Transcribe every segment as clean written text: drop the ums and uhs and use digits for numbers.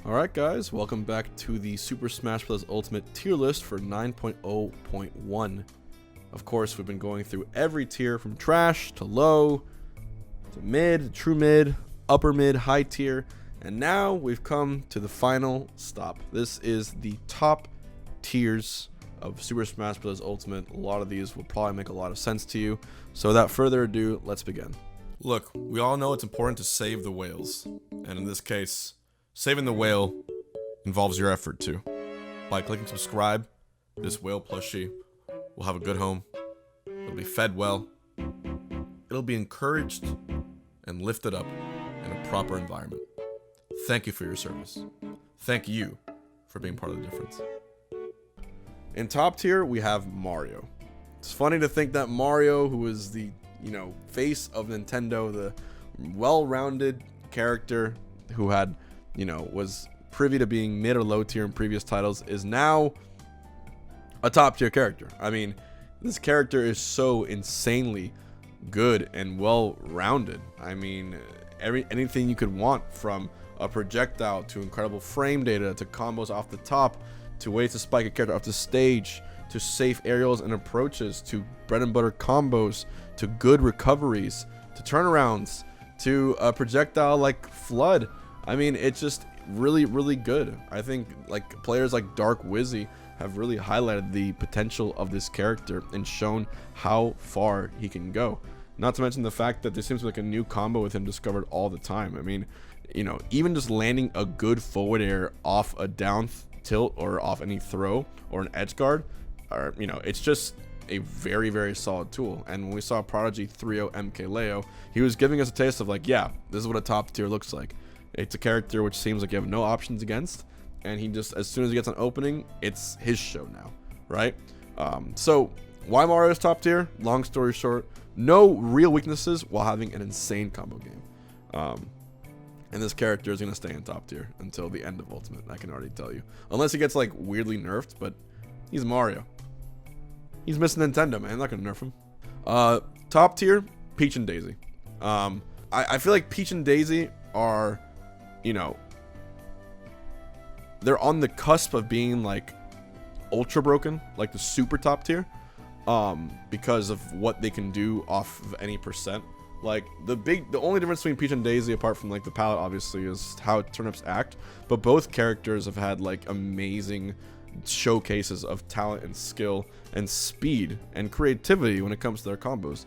Alright guys, welcome back to the Super Smash Bros. Ultimate tier list for 9.0.1. Of course, we've been going through every tier from trash to low to mid, true mid, upper mid, high tier, and now we've come to the final stop. This is the top tiers of Super Smash Bros. Ultimate. A lot of these will probably make a lot of sense to you. So without further ado, let's begin. Look, we all know it's important to save the whales, and in this case, saving the whale involves your effort too. By clicking subscribe, this whale plushie will have a good home. It'll be fed well. It'll be encouraged and lifted up in a proper environment. Thank you for your service. Thank you for being part of the difference. In top tier, we have Mario. It's funny to think that Mario, who is the, face of Nintendo, the well-rounded character who had was privy to being mid or low tier in previous titles, is now a top tier character. I mean, this character is so insanely good and well rounded. I mean, anything you could want, from a projectile to incredible frame data to combos off the top to ways to spike a character off the stage to safe aerials and approaches to bread and butter combos to good recoveries to turnarounds to a projectile like Flood. I mean, it's just really, really good. I think players like Dark Wizzy have really highlighted the potential of this character and shown how far he can go. Not to mention the fact that there seems to be a new combo with him discovered all the time. I mean, even just landing a good forward air off a down tilt or off any throw or an edge guard, or it's just a very, very solid tool. And when we saw Prodigy 3-0 MKLeo, he was giving us a taste of yeah, this is what a top tier looks like. It's a character which seems like you have no options against, and he just, as soon as he gets an opening, it's his show now, right? So why Mario's top tier? Long story short, no real weaknesses while having an insane combo game. And this character is going to stay in top tier until the end of Ultimate, I can already tell you. Unless he gets weirdly nerfed, but he's Mario. He's missing Nintendo, man. I'm not going to nerf him. Top tier, Peach and Daisy. I feel like Peach and Daisy are, they're on the cusp of being ultra broken, like the super top tier, because of what they can do off of any percent. The only difference between Peach and Daisy, apart from the palette obviously, is how turnips act, but both characters have had amazing showcases of talent and skill and speed and creativity when it comes to their combos.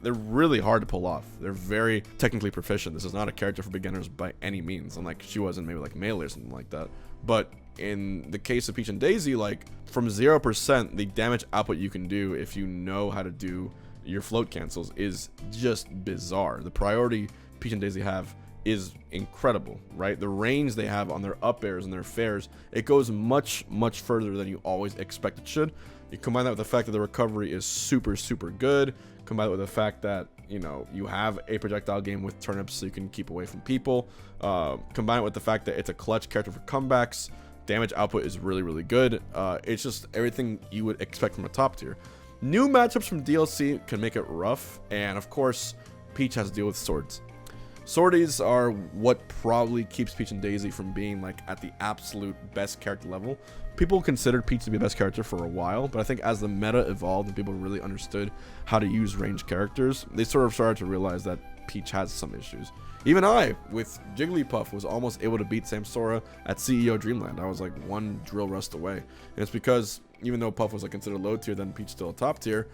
They're really hard to pull off. They're very technically proficient. This is not a character for beginners by any means, unlike she was in maybe Melee or something like that. But in the case of Peach and Daisy, from 0%, the damage output you can do if you know how to do your float cancels is just bizarre. The priority Peach and Daisy have is incredible, right? The range they have on their up airs and their fairs, it goes much, much further than you always expect it should. You combine that with the fact that the recovery is super, super good. Combine it with the fact that, you have a projectile game with turnips so you can keep away from people. Combine it with the fact that it's a clutch character for comebacks. Damage output is really, really good. It's just everything you would expect from a top tier. New matchups from DLC can make it rough, and of course, Peach has to deal with swords. Swordies are what probably keeps Peach and Daisy from being at the absolute best character level. People considered Peach to be the best character for a while, but I think as the meta evolved and people really understood how to use ranged characters, they sort of started to realize that Peach has some issues. Even I, with Jigglypuff, was almost able to beat Samsora at CEO Dreamland. I was one drill rust away. And it's because even though Puff was considered low tier, then Peach still a top tier,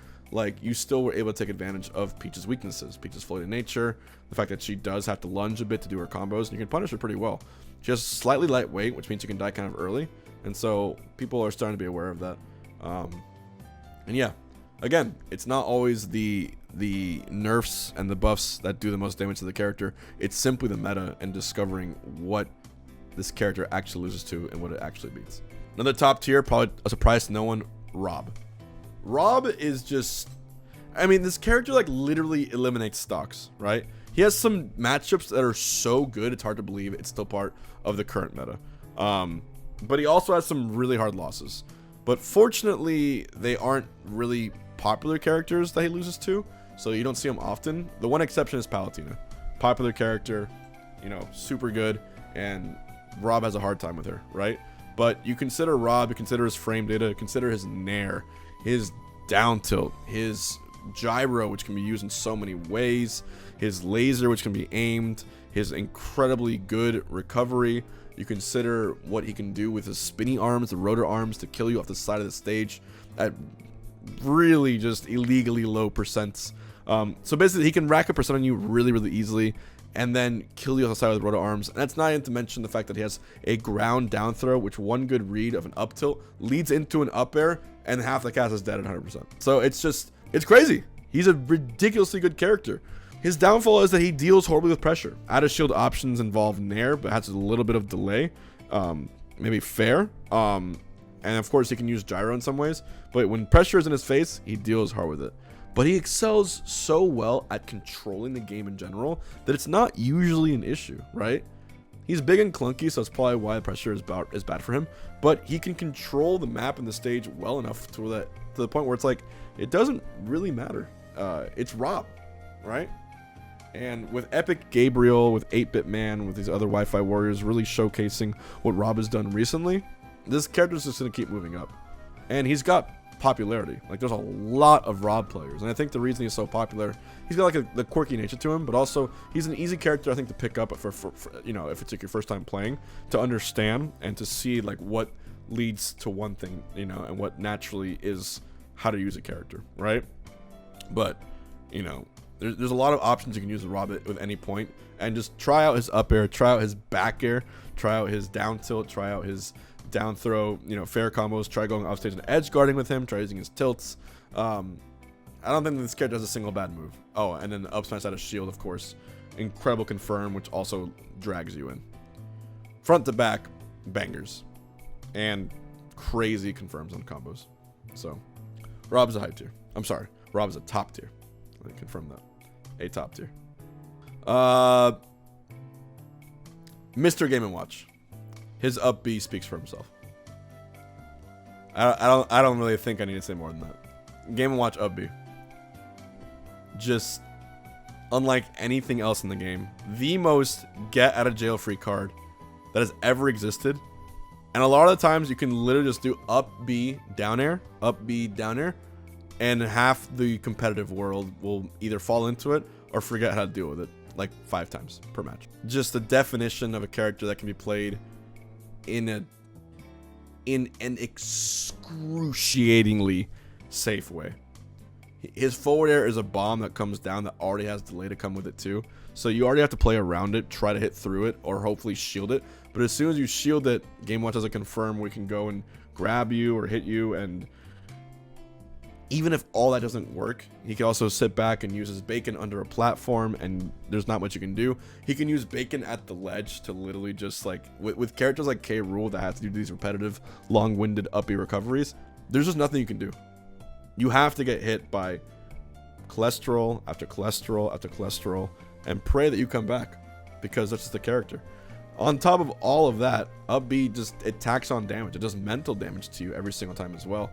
you still were able to take advantage of Peach's weaknesses. Peach's floating nature, the fact that she does have to lunge a bit to do her combos, and you can punish her pretty well. She has slightly lightweight, which means you can die kind of early, and so people are starting to be aware of that. And yeah, again, it's not always the nerfs and the buffs that do the most damage to the character. It's simply the meta and discovering what this character actually loses to and what it actually beats. Another top tier, probably a surprise to no one, Rob. Rob is just, this character literally eliminates stocks, right? He has some matchups that are so good it's hard to believe it's still part of the current meta. But he also has some really hard losses. But fortunately, they aren't really popular characters that he loses to, so you don't see him often. The one exception is Palutena. Popular character, you know, super good, and Rob has a hard time with her, right? But you consider Rob, you consider his frame data, consider his nair, his down tilt, his gyro, which can be used in so many ways, his laser, which can be aimed, his incredibly good recovery. You consider what he can do with his spinny arms, the rotor arms, to kill you off the side of the stage at really just illegally low percents. So basically, he can rack a percent on you really, really easily, and then kill you on the side with the rotor arms. And that's not even to mention the fact that he has a ground down throw, which one good read of an up tilt leads into an up air, and half the cast is dead at 100%. So it's crazy. He's a ridiculously good character. His downfall is that he deals horribly with pressure. Out of shield options involve nair, but has a little bit of delay. Maybe fair. And of course, he can use gyro in some ways. But when pressure is in his face, he deals hard with it. But he excels so well at controlling the game in general that it's not usually an issue, right? He's big and clunky, so that's probably why the pressure is bad for him. But he can control the map and the stage well enough to the point where it's like, it doesn't really matter. It's Rob, right? And with Epic Gabriel, with 8-Bit Man, with these other Wi-Fi warriors really showcasing what Rob has done recently, this character's just going to keep moving up. And he's got popularity. Like, there's a lot of Rob players, and I think the reason he's so popular, he's got like the quirky nature to him, but also he's an easy character I think to pick up for you know, if it's like your first time playing, to understand and to see like what leads to one thing, you know, and what naturally is how to use a character, right? But you know, there's a lot of options you can use with Rob with any point, and just try out his up air, try out his back air, try out his down tilt, try out his down throw, you know, fair combos, try going off stage and edge guarding with him, try using his tilts. I don't think this character has a single bad move. Oh, and then the up smash out of shield, of course. Incredible confirm, which also drags you in. Front to back, bangers. And crazy confirms on combos. So, Rob's a high tier. I'm sorry, Rob's a top tier. Let me confirm that. A top tier. Mr. Game & Watch. His up B speaks for himself. I don't really think I need to say more than that. Game & Watch up B. Just unlike anything else in the game, the most get out of jail free card that has ever existed. And a lot of the times you can literally just do up B down air, and half the competitive world will either fall into it or forget how to deal with it like 5 times per match. Just the definition of a character that can be played in an excruciatingly safe way. His forward air is a bomb that comes down that already has delay to come with it too. So you already have to play around it, try to hit through it, or hopefully shield it. But as soon as you shield it, Game Watch doesn't confirm we can go and grab you or hit you. And even if all that doesn't work, he can also sit back and use his bacon under a platform, and there's not much you can do. He can use bacon at the ledge to literally just like, with characters like K. Rool that have to do these repetitive, long-winded uppy recoveries, there's just nothing you can do. You have to get hit by cholesterol after cholesterol after cholesterol and pray that you come back, because that's just the character. On top of all of that, up B just, it tacks on damage. It does mental damage to you every single time as well.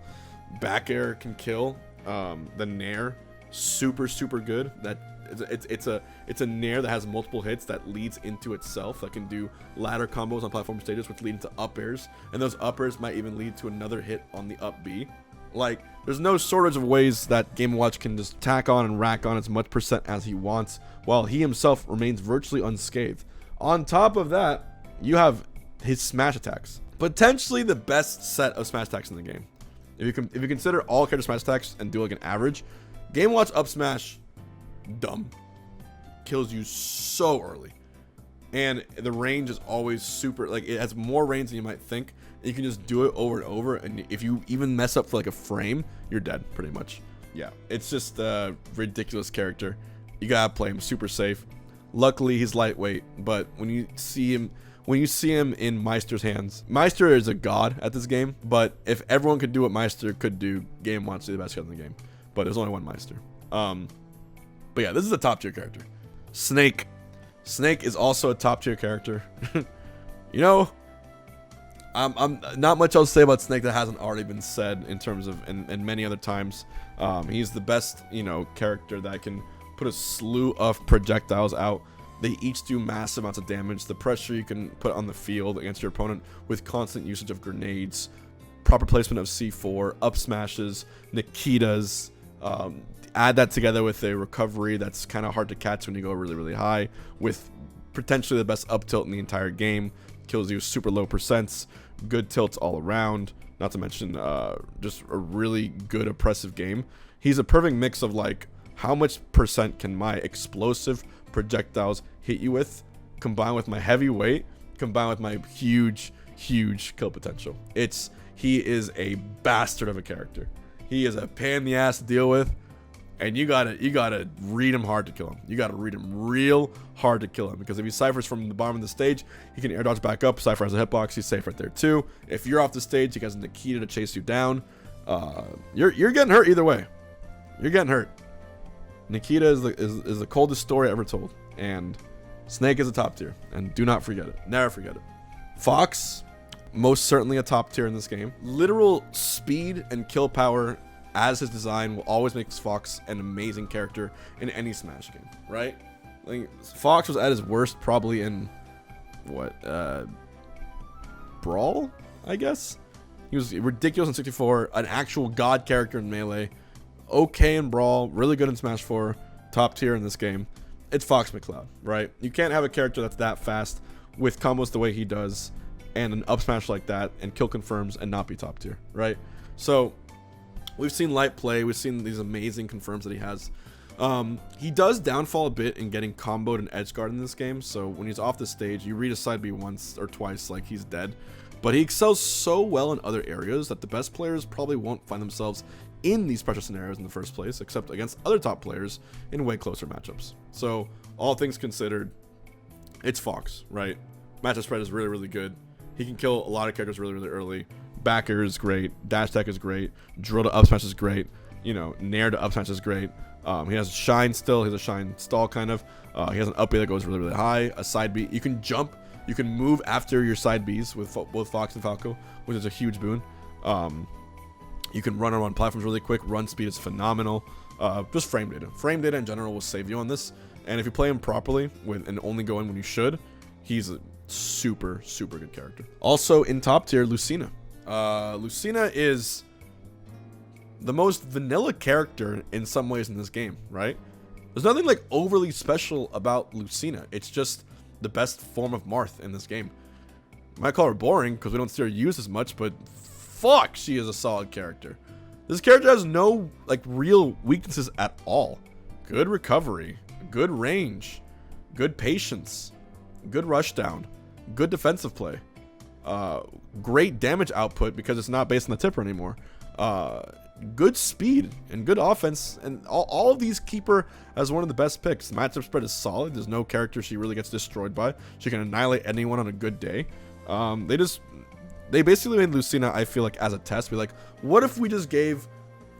Back air can kill. The nair, super good. That it's a nair that has multiple hits that leads into itself, that can do ladder combos on platform stages, which lead into up airs, and those up airs might even lead to another hit on the up B. Like, there's no shortage of ways that Game & Watch can just tack on and rack on as much percent as he wants, while he himself remains virtually unscathed. On top of that, you have his smash attacks, potentially the best set of smash attacks in the game. If you consider all character smash attacks and do like an average, Game & Watch up smash, dumb, kills you so early, and the range is always super, like, it has more range than you might think. You can just do it over and over, and if you even mess up for like a frame, you're dead pretty much. Yeah, it's just a ridiculous character. You gotta play him super safe. Luckily he's lightweight, but when you see him in Meister's hands, Meister is a god at this game, but if everyone could do what Meister could do, Game & Watch is the best character in the game. But there's only one Meister. But yeah, this is a top tier character. Snake is also a top tier character. You know, I'm not much else to say about Snake that hasn't already been said in terms of, and many other times. He's the best, you know, character that can put a slew of projectiles out They each do massive amounts of damage. The pressure you can put on the field against your opponent with constant usage of grenades, proper placement of C4, up smashes, Nikitas, add that together with a recovery that's kind of hard to catch when you go really, really high, with potentially the best up tilt in the entire game. Kills you super low percents, good tilts all around, not to mention just a really good oppressive game. He's a perfect mix of like, how much percent can my explosive projectiles hit you with, combined with my heavy weight, combined with my huge kill potential. He is a bastard of a character. He is a pain in the ass to deal with, and you gotta read him hard to kill him. You gotta read him real hard to kill him, because if he ciphers from the bottom of the stage, he can air dodge back up. Cypher has a hitbox, he's safe right there too. If you're off the stage, he has a Nikita to chase you down. You're getting hurt either way. You're getting hurt. Nikita is the coldest story ever told, and Snake is a top tier, and do not forget it. Never forget it. Fox, most certainly a top tier in this game. Literal speed and kill power as his design will always make Fox an amazing character in any Smash game, right? Like, Fox was at his worst probably in what, Brawl, I guess. He was ridiculous in 64, an actual god character in Melee, okay in Brawl, really good in Smash 4, top tier in this game. It's Fox McCloud, right? You can't have a character that's that fast with combos the way he does and an up smash like that and kill confirms and not be top tier, right? So we've seen light play, we've seen these amazing confirms that he has. He does downfall a bit in getting comboed and edge guard in this game, so when he's off the stage, you read a side B once or twice like he's dead, but he excels so well in other areas that the best players probably won't find themselves in these pressure scenarios in the first place, except against other top players in way closer matchups. So all things considered, it's Fox, right? Matchup spread is really, really good. He can kill a lot of characters really, really early. Backer is great. Dash attack is great. Drill to up smash is great. You know, Nair to up smash is great. He has shine still. He has a shine stall kind of. He has an up B that goes really, really high. A side B. You can jump. You can move after your side Bs with both Fox and Falco, which is a huge boon. You can run around platforms really quick. Run speed is phenomenal. Just frame data. Frame data in general will save you on this. And if you play him properly and only go in when you should, he's a super good character. Also in top tier, Lucina. Lucina is the most vanilla character in some ways in this game, right? There's nothing like overly special about Lucina. It's just the best form of Marth in this game. You might call her boring because we don't see her used as much, but fuck, she is a solid character. This character has no like real weaknesses at all. Good recovery, good range, good patience, good rush down, good defensive play, great damage output because it's not based on the tipper anymore, good speed and good offense, and all of these keep her as one of the best picks. The matchup spread is solid. There's no character she really gets destroyed by. She can annihilate anyone on a good day. They basically made Lucina, I feel like, as a test. Be like, what if we just gave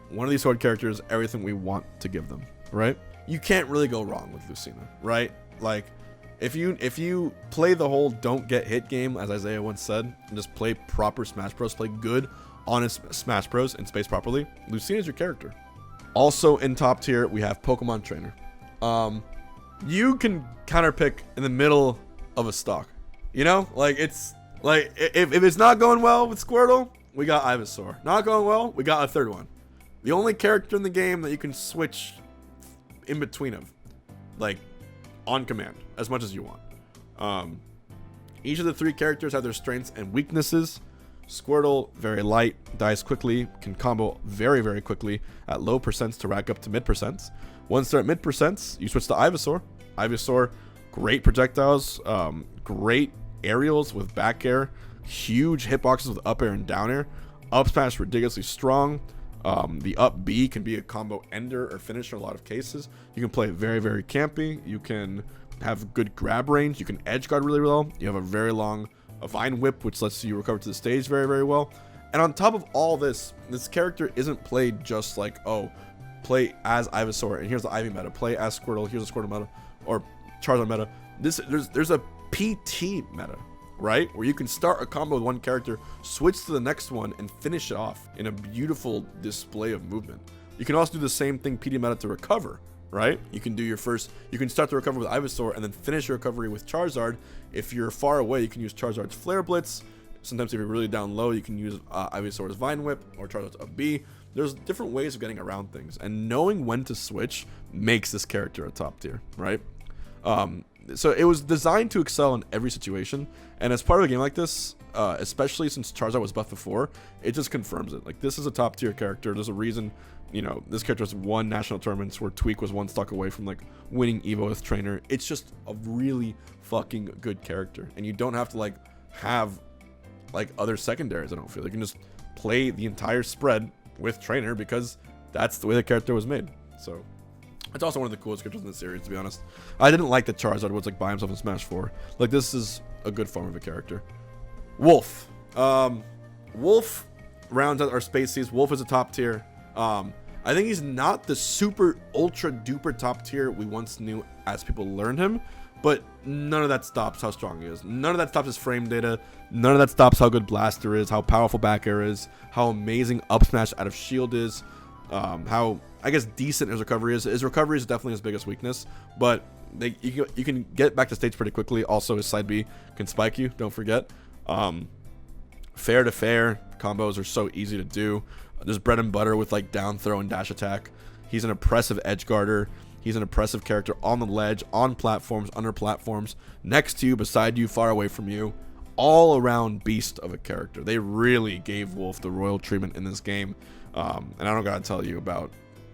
one of these sword characters everything we want to give them, right? You can't really go wrong with Lucina, right? Like, if you play the whole don't get hit game, as Isaiah once said, and just play proper Smash Bros, play good, honest Smash Bros and space properly, Lucina is your character. Also in top tier, we have Pokemon Trainer. You can counter pick in the middle of a stock. You know, like it's like if it's not going well with Squirtle, we got Ivysaur. Not going well, we got a third one. The only character in the game that you can switch in between of, like on command, as much as you want. Each of the three characters have their strengths and weaknesses. Squirtle, very light, dies quickly, can combo very quickly at low percents to rack up to mid percents. Once they're at mid percents, you switch to Ivysaur. Ivysaur, great projectiles, great aerials with back air, huge hitboxes with up air and down air. Up smash ridiculously strong. The up B can be a combo ender or finisher in a lot of cases. You can play very campy. You can have good grab range. You can edge guard really well. You have a very long vine whip, which lets you recover to the stage very well. And on top of all this, this character isn't played just like, oh, play as Ivysaur and here's the Ivy meta. Play as Squirtle, here's a Squirtle meta, or Charizard meta. There's a PT meta, right? Where you can start a combo with one character, switch to the next one, and finish it off in a beautiful display of movement. You can also do the same thing PT meta to recover, right? You can do you can start the recovery with Ivysaur and then finish your recovery with Charizard. If you're far away, you can use Charizard's Flare Blitz. Sometimes if you're really down low, you can use Ivysaur's Vine Whip or Charizard's Up B. There's different ways of getting around things, and knowing when to switch makes this character a top tier, right? So it was designed to excel in every situation, and as part of a game like this, especially since Charizard was buffed before, it just confirms it. Like, this is a top tier character. There's a reason, you know, this character has won national tournaments where Tweak was one stock away from like winning Evo with Trainer. It's just a really fucking good character, and you don't have to like have like other secondaries. I don't feel like you can just play the entire spread with Trainer because that's the way the character was made. So it's also one of the coolest characters in the series, to be honest. I didn't like that Charizard was like by himself in Smash 4. Like, this is a good form of a character. Wolf. Wolf rounds out our species. Wolf is a top tier. I think he's not the super ultra duper top tier we once knew as people learned him, but none of that stops how strong he is. None of that stops his frame data. None of that stops how good Blaster is, how powerful back air is, how amazing up smash out of shield is, how, I guess, decent his recovery is. His recovery is definitely his biggest weakness, but you can get back to stage pretty quickly. Also, his side B can spike you, don't forget. Fair to fair combos are so easy to do. There's bread and butter with like down throw and dash attack. He's an oppressive edge guarder. He's an oppressive character on the ledge, on platforms, under platforms, next to you, beside you, far away from you. All around beast of a character. They really gave Wolf the royal treatment in this game. And I don't gotta tell you about,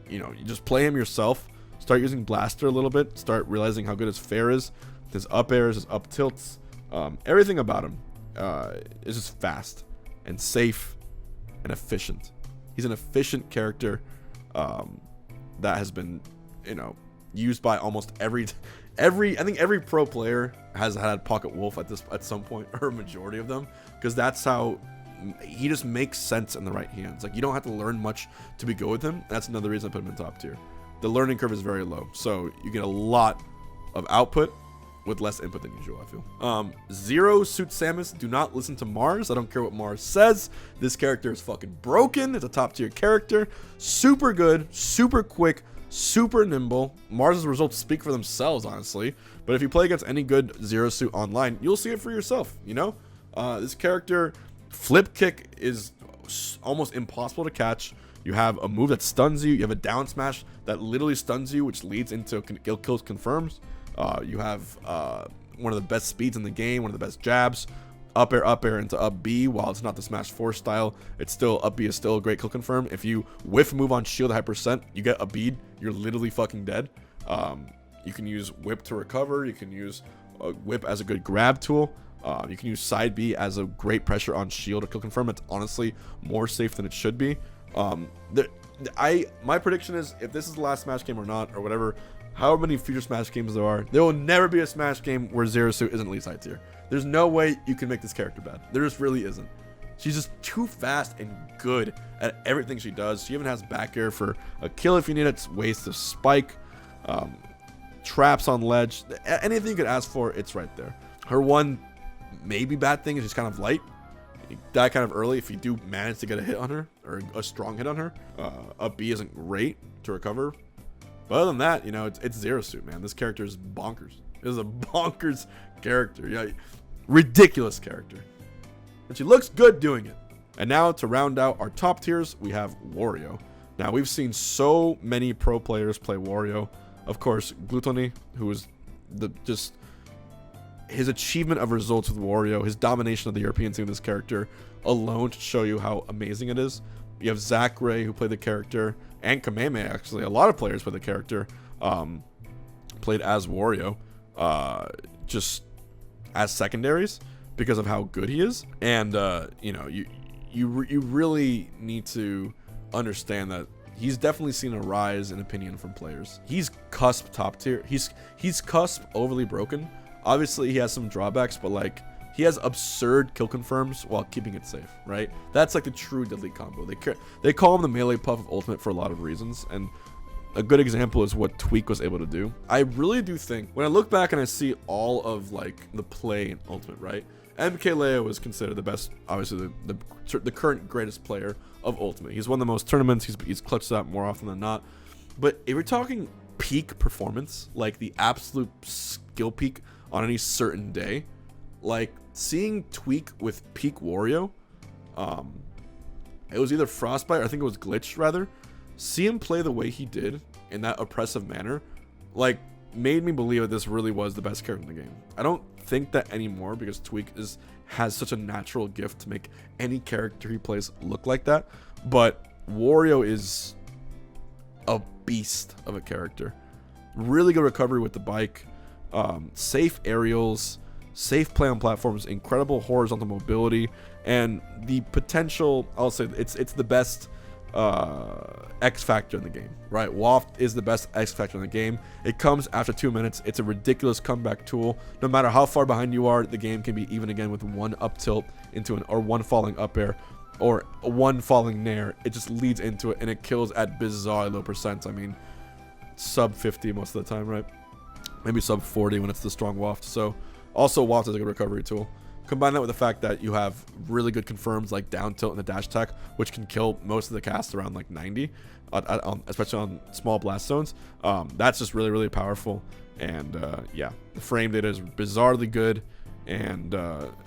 you know, you just play him yourself. Start using Blaster a little bit. Start realizing how good his fair is, his up airs, his up tilts. Everything about him is just fast and safe and efficient. He's an efficient character that has been, you know, used by almost I think every pro player has had Pocket Wolf at some point, or a majority of them, because that's how he just makes sense in the right hands. Like, you don't have to learn much to be good with him. That's another reason I put him in top tier. The learning curve is very low, so you get a lot of output with less input than usual, I feel. Zero suits Samus. Do not listen to Mars. I don't care what Mars says. This character is fucking broken. It's a top tier character. Super good, super quick, super nimble. Mars's results speak for themselves, honestly. But if you play against any good Zero suit online, you'll see it for yourself, you know? This character, flip kick is almost impossible to catch. You have a move that stuns you. You have a down smash that literally stuns you, which leads into kills confirms. You have one of the best speeds in the game, one of the best jabs. Up air into up B. While it's not the Smash 4 style, it's still, up B is still a great kill confirm. If you whiff move on shield high percent, you get a bead, you're literally fucking dead. You can use whip to recover. You can use whip as a good grab tool. You can use side B as a great pressure on shield to kill confirm. It's honestly more safe than it should be. My prediction is, if this is the last Smash game or not, or whatever, however many future Smash games there will never be a Smash game where Zero Suit isn't at least high tier. There's no way you can make this character bad. There just really isn't. She's just too fast and good at everything she does. She even has back air for a kill if you need it, ways to spike, traps on ledge. Anything you could ask for, it's right there. Her one maybe bad thing is she's kind of light. You die kind of early if you do manage to get a hit on her, or a strong hit on her. Up B isn't great to recover. But other than that, you know, it's Zero Suit, man. This character is bonkers. It is a bonkers character. Yeah, ridiculous character. And she looks good doing it. And now, to round out our top tiers, we have Wario. Now, we've seen so many pro players play Wario. Of course, Gluttony, who is just his achievement of results with Wario, his domination of the European team with this character alone to show you how amazing it is. You have Zach Ray, who played the character, and Kameme, actually. A lot of players played the character, played as Wario, just as secondaries because of how good he is. And, you know, you really need to understand that he's definitely seen a rise in opinion from players. He's cusp top tier. He's cusp overly broken. Obviously, he has some drawbacks, but, like, he has absurd kill confirms while keeping it safe, right? That's, like, the true deadly combo. They call him the melee puff of Ultimate for a lot of reasons, and a good example is what Tweak was able to do. I really do think, when I look back and I see all of, like, the play in Ultimate, right? MKLeo is considered the best, obviously, the current greatest player of Ultimate. He's won the most tournaments. He's clutched out more often than not. But if we're talking peak performance, like the absolute skill peak on any certain day. Like seeing Tweak with peak Wario, it was either Frostbite or I think it was Glitch rather. See him play the way he did in that oppressive manner, like made me believe that this really was the best character in the game. I don't think that anymore because Tweak has such a natural gift to make any character he plays look like that. But Wario is a beast of a character. Really good recovery with the bike, safe aerials, safe play on platforms, incredible horizontal mobility, and the potential. I'll say it's the best X factor in the game, right? Waft is the best X factor in the game. It comes after 2 minutes. It's a ridiculous comeback tool. No matter how far behind you are, the game can be even again with one up tilt into or one falling up air or one falling nair. It just leads into it and it kills at bizarre low percents. I mean, sub 50 most of the time, right? Maybe sub 40 when it's the strong waft. So also waft is a good recovery tool. Combine that with the fact that you have really good confirms like down tilt and the dash attack, which can kill most of the cast around like 90, especially on small blast zones. That's just really, really powerful. And yeah, the frame data is bizarrely good and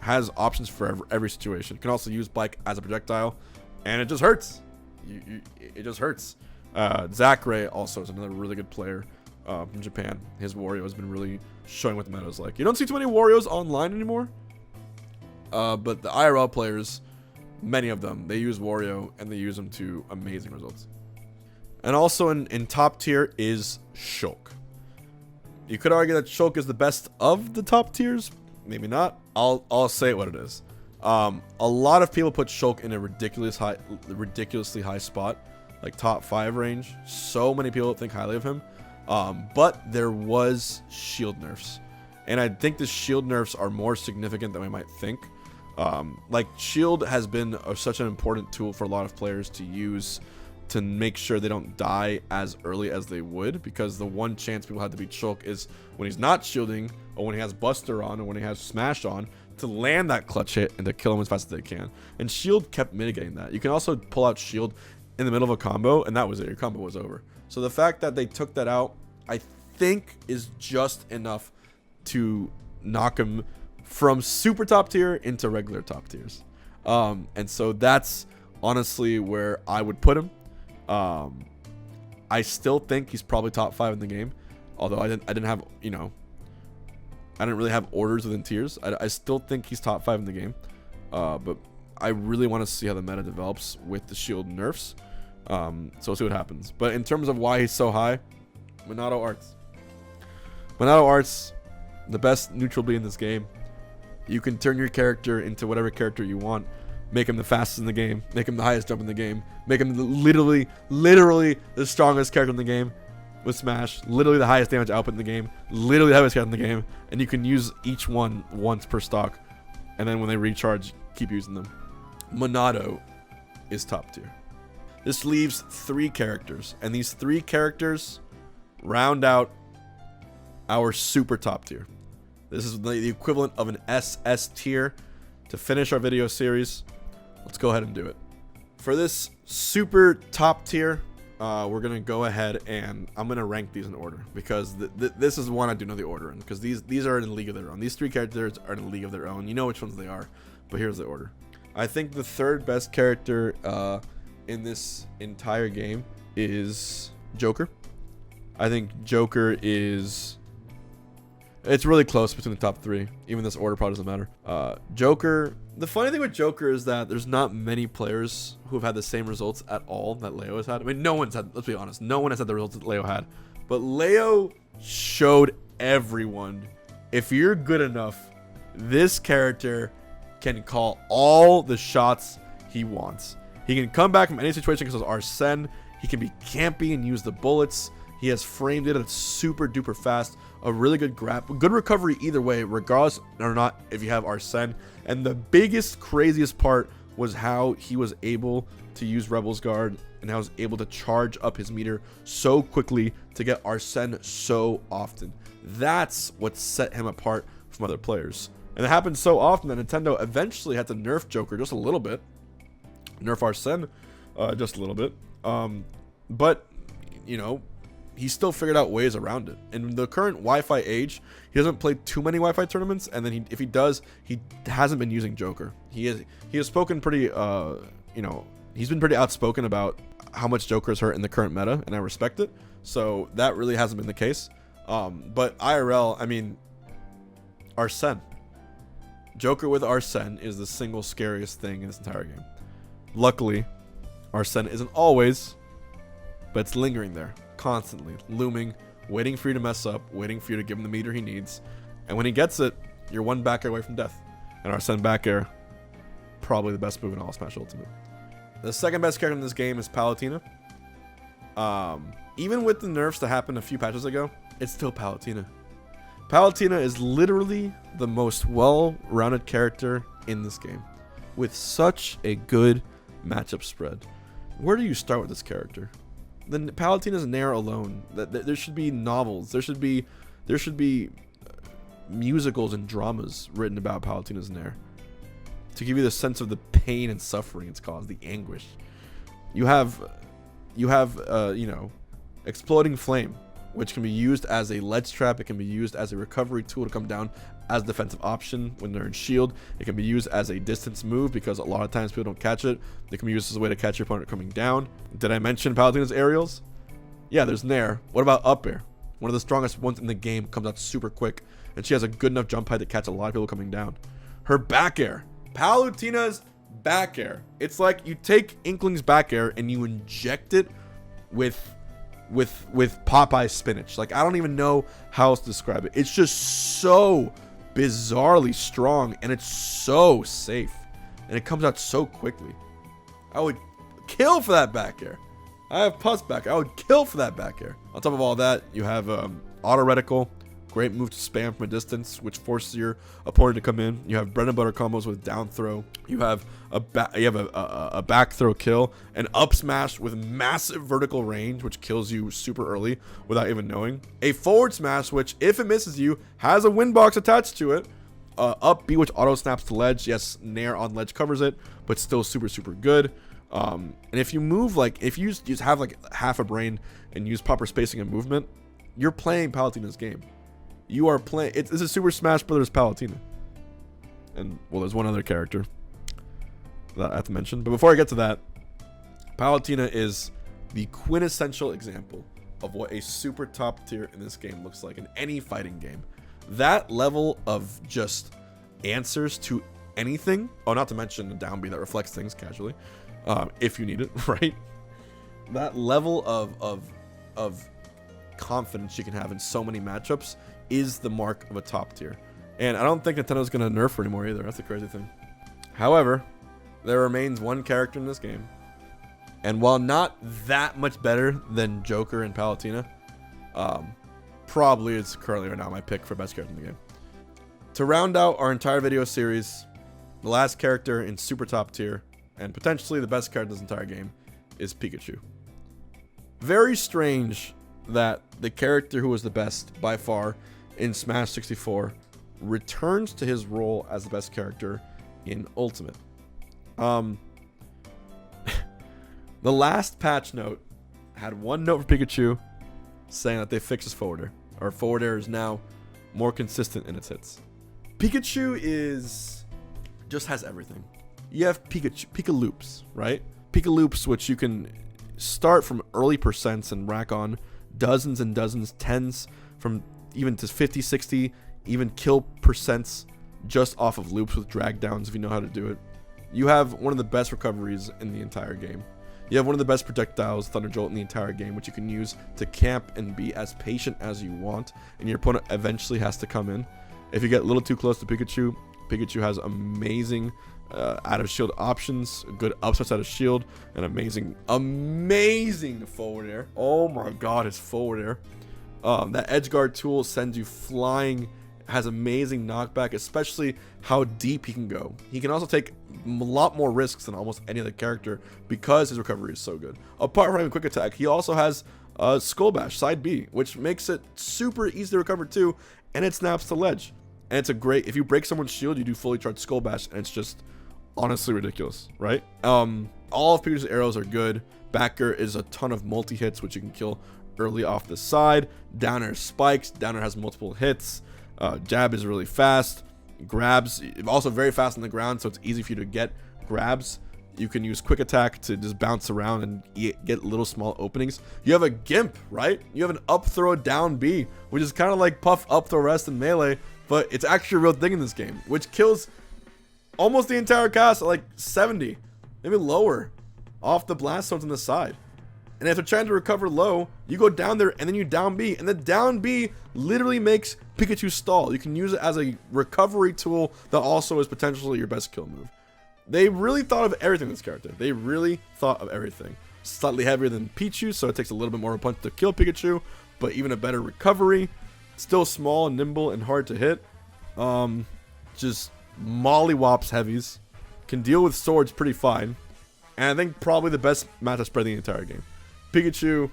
has options for every situation. You can also use bike as a projectile, and it just hurts. It just hurts. Zachary also is another really good player from Japan. His Wario has been really showing what the meta is like. You don't see too many Warios online anymore. But the IRL players, many of them, they use Wario and they use them to amazing results. And also in top tier is Shulk. You could argue that Shulk is the best of the top tiers. Maybe not. I'll say it what it is. A lot of people put Shulk in a ridiculously high spot, like top 5 range. So many people think highly of him. But there was shield nerfs. And I think the shield nerfs are more significant than we might think. Like shield has been such an important tool for a lot of players to use to make sure they don't die as early as they would, because the one chance people have to beat Shulk is when he's not shielding or when he has Buster on or when he has Smash on to land that clutch hit and to kill him as fast as they can. And shield kept mitigating that. You can also pull out shield in the middle of a combo and that was it. Your combo was over. So the fact that they took that out, I think is just enough to knock him from super top tier into regular top tiers. And so that's honestly where I would put him. I still think he's probably top 5 in the game, although I didn't have, you know, I didn't really have orders within tiers. I still think he's top 5 in the game, but I really want to see how the meta develops with the shield nerfs. So we'll see what happens. But in terms of why he's so high, Monado Arts, the best neutral B in this game. You can turn your character into whatever character you want. Make him the fastest in the game. Make him the highest jump in the game. Make him literally the strongest character in the game with Smash. Literally the highest damage output in the game. Literally the highest character in the game. And you can use each one once per stock. And then when they recharge, keep using them. Monado is top tier. This leaves 3 characters. And these 3 characters round out our super top tier. This is the equivalent of an SS tier to finish our video series. Let's go ahead and do it. For this super top tier, we're going to go ahead and I'm going to rank these in order because this is one I do know the order in, because these are in a league of their own. These 3 characters are in a league of their own. You know which ones they are, but here's the order. I think the 3rd best character in this entire game is Joker. I think Joker is... It's really close between the top 3. Even this order probably doesn't matter. Joker. The funny thing with Joker is that there's not many players who have had the same results at all that Leo has had. I mean, no one's had, let's be honest, no one has had the results that Leo had. But Leo showed everyone, if you're good enough, this character can call all the shots he wants. He can come back from any situation because of Arsene. He can be campy and use the bullets. He has framed it. It's super duper fast. A really good grab. Good recovery either way, regardless or not if you have Arsene. And the biggest, craziest part was how he was able to use Rebel's Guard and how he was able to charge up his meter so quickly to get Arsene so often. That's what set him apart from other players. And it happened so often that Nintendo eventually had to nerf Joker just a little bit. Nerf Arsene just a little bit. But, you know, he still figured out ways around it. In the current Wi-Fi age, he doesn't play too many Wi-Fi tournaments, and then if he does, he hasn't been using Joker. He has spoken pretty, he's been pretty outspoken about how much Joker is hurt in the current meta, and I respect it. So that really hasn't been the case. But IRL, I mean, Arsene. Joker with Arsene is the single scariest thing in this entire game. Luckily, Arsene isn't always, but it's lingering there, constantly, looming, waiting for you to mess up, waiting for you to give him the meter he needs. And when he gets it, you're one back air away from death. And Arsene back air, probably the best move in all Smash Ultimate. The second best character in this game is Palutena. Even with the nerfs that happened a few patches ago, it's still Palutena. Palutena is literally the most well-rounded character in this game, with such a good matchup spread. Where do you start with this character? Then Palutena's Nair alone. There should be novels. There should be musicals and dramas written about Palutena's Nair to give you the sense of the pain and suffering it's caused, the anguish. You have Exploding Flame, which can be used as a ledge trap. It can be used as a recovery tool to come down as a defensive option when they're in shield. It can be used as a distance move because a lot of times people don't catch it. It can be used as a way to catch your opponent coming down. Did I mention Palutena's aerials? Yeah, there's Nair. What about up air? One of the strongest ones in the game, comes out super quick, and she has a good enough jump height to catch a lot of people coming down. Her back air. Palutena's back air. It's like you take Inkling's back air and you inject it with Popeye spinach. Like, I don't even know how else to describe it. It's just so bizarrely strong, and it's so safe, and it comes out so quickly. I would kill for that back air. I have Puss back air. I would kill for that back air. On top of all that, you have auto reticle. Great move to spam from a distance, which forces your opponent to come in. You have bread and butter combos with down throw. You have a back throw kill, an up smash with massive vertical range, which kills you super early without even knowing. A forward smash, which if it misses you, has a win box attached to it. Up B, which auto snaps to ledge. Yes, Nair on ledge covers it, but still super good. And if you move if you just have like half a brain and use proper spacing and movement, you're playing Palutena's game. You are playing. This is Super Smash Brothers Palutena. And, well, there's one other character that I have to mention. But before I get to that, Palutena is the quintessential example of what a super top tier in this game looks like in any fighting game. That level of just answers to anything. Oh, not to mention the down B that reflects things casually, if you need it, right? That level of confidence you can have in so many matchups is the mark of a top tier. And I don't think Nintendo's going to nerf her anymore either. That's the crazy thing. However, there remains one character in this game, and while not that much better than Joker and Palutena, probably is currently right now my pick for best character in the game. To round out our entire video series, the last character in super top tier, and potentially the best character in this entire game, is Pikachu. Very strange that the character who was the best by far in Smash 64 returns to his role as the best character in Ultimate. The last patch note had one note for Pikachu saying that they fixed his forward air. Or forward air is now more consistent in its hits. Pikachu just has everything. You have Pika Loops, right? Pika Loops, which you can start from early percents and rack on dozens and dozens, tens from even to 50, 60, even kill percents just off of loops with drag downs if you know how to do it. You have one of the best recoveries in the entire game. You have one of the best projectiles, Thunder Jolt, in the entire game, which you can use to camp and be as patient as you want, and your opponent eventually has to come in. If you get a little too close to Pikachu, Pikachu has amazing out of shield options, good upsets out of shield, and amazing forward air. Oh my god, his forward air. That edge guard tool sends you flying, has amazing knockback, especially how deep he can go. He can also take a lot more risks than almost any other character because his recovery is so good. Apart from having quick attack, he also has Skull Bash, side B, which makes it super easy to recover too, and it snaps to ledge. And it's a great, if you break someone's shield, you do fully charged Skull Bash, and it's just honestly ridiculous, right? All of Pikachu's arrows are good. Backer is a ton of multi-hits, which you can kill early off the side. Down air spikes. Down air has multiple hits. Jab is really fast. Grabs, also very fast on the ground, so it's easy for you to get grabs. You can use quick attack to just bounce around and get little small openings. You have a gimp, right? You have an up throw down B, which is kind of like puff up throw rest in Melee, but it's actually a real thing in this game, which kills almost the entire cast at like 70, maybe lower, off the blast zones on the side. And if they're trying to recover low, you go down there and then you down B, and the down B literally makes Pikachu stall. You can use it as a recovery tool that also is potentially your best kill move. They really thought of everything in this character. They really thought of everything. Slightly heavier than Pichu, so it takes a little bit more of a punch to kill Pikachu, but even a better recovery. Still small and nimble and hard to hit. Just mollywops heavies. Can deal with swords pretty fine. And I think probably the best matchup spread in the entire game. Pikachu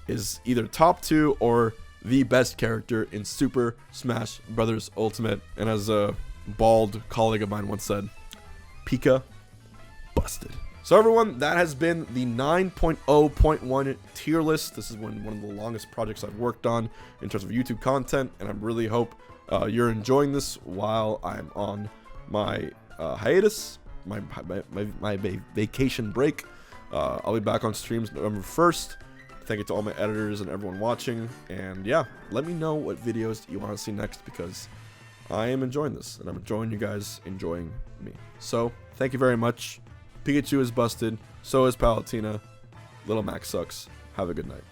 is either top 2 or the best character in Super Smash Bros. Ultimate. And as a bald colleague of mine once said, Pika busted. So everyone, that has been the 9.0.1 tier list. This is one of the longest projects I've worked on in terms of YouTube content, and I really hope you're enjoying this while I'm on my hiatus, my vacation break. I'll be back on streams November 1st. Thank you to all my editors and everyone watching, and yeah, let me know what videos you want to see next, because I am enjoying this, and I'm enjoying you guys enjoying me. So, thank you very much. Pikachu is busted. So is Palutena. Little Max sucks. Have a good night.